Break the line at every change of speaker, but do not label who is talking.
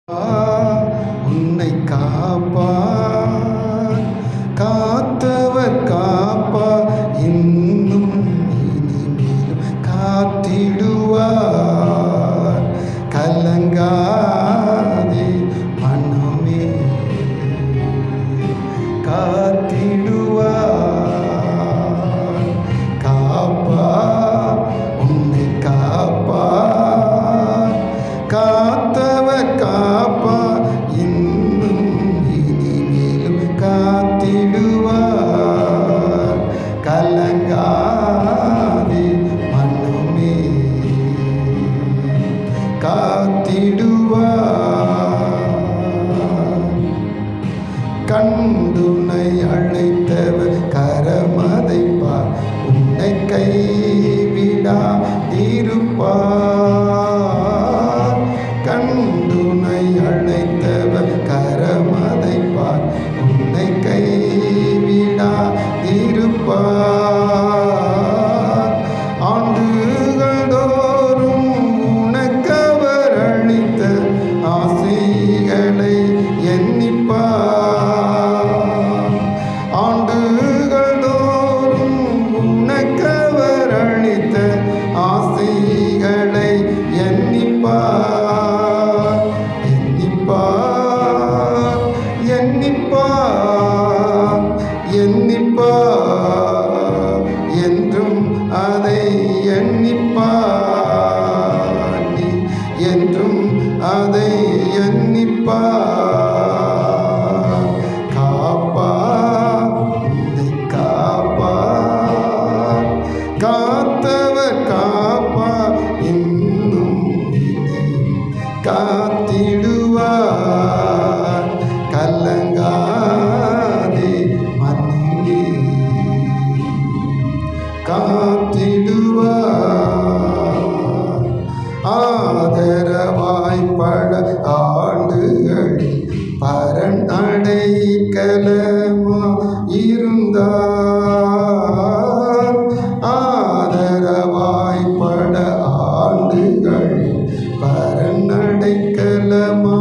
உன்னை காப்பார், காத்தவர் காப்பார், இன்னும் இனிமேலும் காத்திடுவார். கலங்காதே மனமே, காத்திடுவார். காப்பார், உன்னை காப்பார், காத்தவர் காப்பார், இன்னும் இனிமேலும் காத்திடுவார். கலங்காதே மனமே, காத்திடுவார். கண்டுனை அழைத்தவர் கரமதைப்பார், உன்னை கைவிடாதிருப்பார். கண்டுனை அழைத்தவர் கரமதைப்பார், உன்னை கைவிடாதிருப்பார். ஆண்டுகள் தோறும் உனக்கவர் அளித்த ஆசைகளை எண்ணிப்பார். ஆண்டுகள் தோறும் உனக்கவர் அளித்த ஆசைகளை எண்ணிப்பார். எண்ணிப்பார், எண்ணிப்பார், எண்ணிப்பார், என்றும் அதை எண்ணிப்பார். நீ என்றும் அதை எண்ணிப்பார். காப்பார், உன்னை காப்பார், காத்தவர் காப்பார், இன்னும் காத்திடுவார். கலங்காதே மனமே, காத்திடுவார். ஆதரவாய் பல ஆண்டுகளில் பரன் அடைக்கலமா இருந்தார். ஆதரவாய் பல ஆண்டுகளில் பரன் அடைக்கலமா